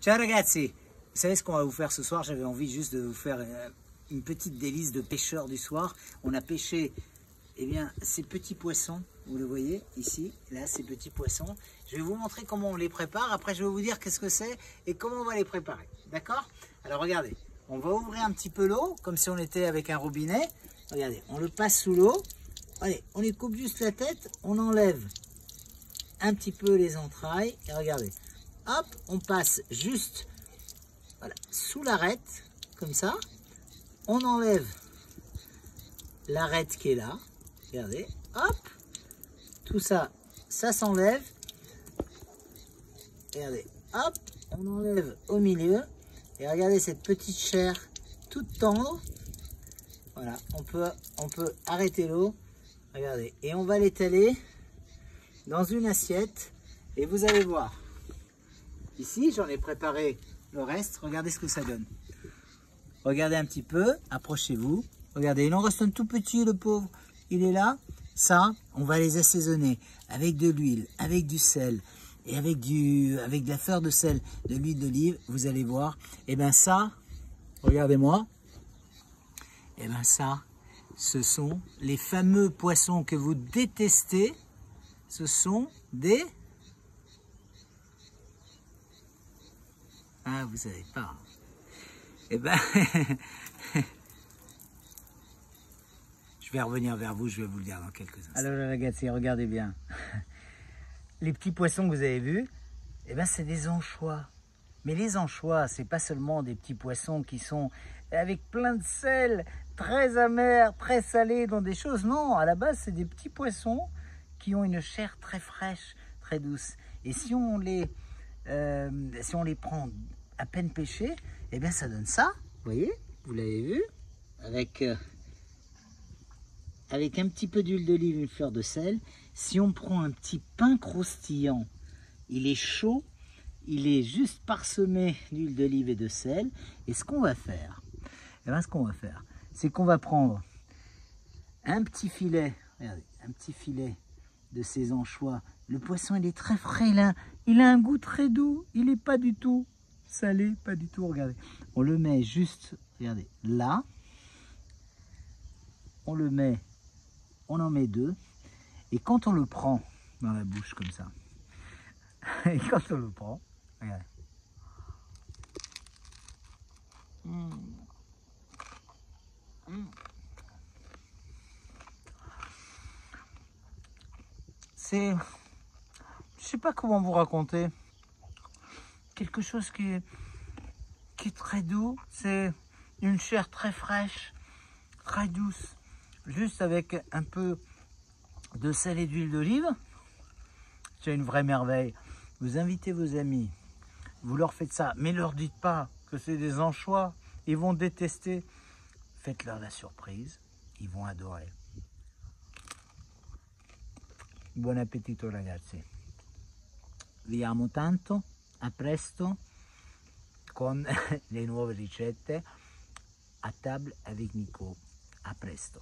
Ciao ragazzi, vous savez ce qu'on va vous faire ce soir? J'avais envie juste de vous faire une petite délice de pêcheur du soir. On a pêché ces petits poissons, vous le voyez ici, là, ces petits poissons. Je vais vous montrer comment on les prépare, après je vais vous dire qu'est-ce que c'est et comment on va les préparer, d'accord? Alors regardez, on va ouvrir un petit peu l'eau, comme si on était avec un robinet. Regardez, on le passe sous l'eau. Allez, on les coupe juste la tête, on enlève un petit peu les entrailles, et regardez, hop, on passe juste voilà, sous l'arête, comme ça, on enlève l'arête qui est là, regardez, hop, tout ça, ça s'enlève, regardez, hop, on enlève au milieu, et regardez cette petite chair toute tendre, voilà, on peut arrêter l'eau, regardez, et on va l'étaler dans une assiette, et vous allez voir, ici j'en ai préparé le reste, regardez ce que ça donne. Regardez un petit peu, approchez-vous. Regardez, il en reste un tout petit, le pauvre. Il est là. Ça, on va les assaisonner avec de l'huile, avec du sel et avec de la fleur de sel, de l'huile d'olive. Vous allez voir. Et bien ça, regardez-moi. Et bien ça, ce sont les fameux poissons que vous détestez. Ce sont des... Ah, vous savez pas. Eh ben, je vais revenir vers vous, je vais vous le dire dans quelques instants. Alors, ragazzi, regardez bien. Les petits poissons que vous avez vus, eh ben, c'est des anchois. Mais les anchois, c'est pas seulement des petits poissons qui sont avec plein de sel, très amers, très salés dans des choses. Non, à la base, c'est des petits poissons qui ont une chair très fraîche, très douce. Et si on les prend à peine pêchés, eh bien ça donne ça, vous voyez, vous l'avez vu, avec un petit peu d'huile d'olive, une fleur de sel. Si on prend un petit pain croustillant, il est chaud, il est juste parsemé d'huile d'olive et de sel. Et ce qu'on va faire, eh bien, c'est qu'on va prendre un petit filet, regardez, un petit filet de ces anchois. Le poisson, il est très frais, il a un goût très doux, il n'est pas du tout salé, pas du tout, regardez. On le met juste, regardez, là. On en met deux. Et quand on le prend dans la bouche comme ça, et quand on le prend, regardez. C'est, je sais pas comment vous raconter, quelque chose qui est très doux, c'est une chair très fraîche, très douce, juste avec un peu de sel et d'huile d'olive. C'est une vraie merveille. Vous invitez vos amis, vous leur faites ça, mais leur dites pas que c'est des anchois, ils vont détester. Faites-leur la surprise, ils vont adorer. Buon appetito ragazzi. Vi amo tanto, a presto con le nuove ricette a table avec Nico. A presto.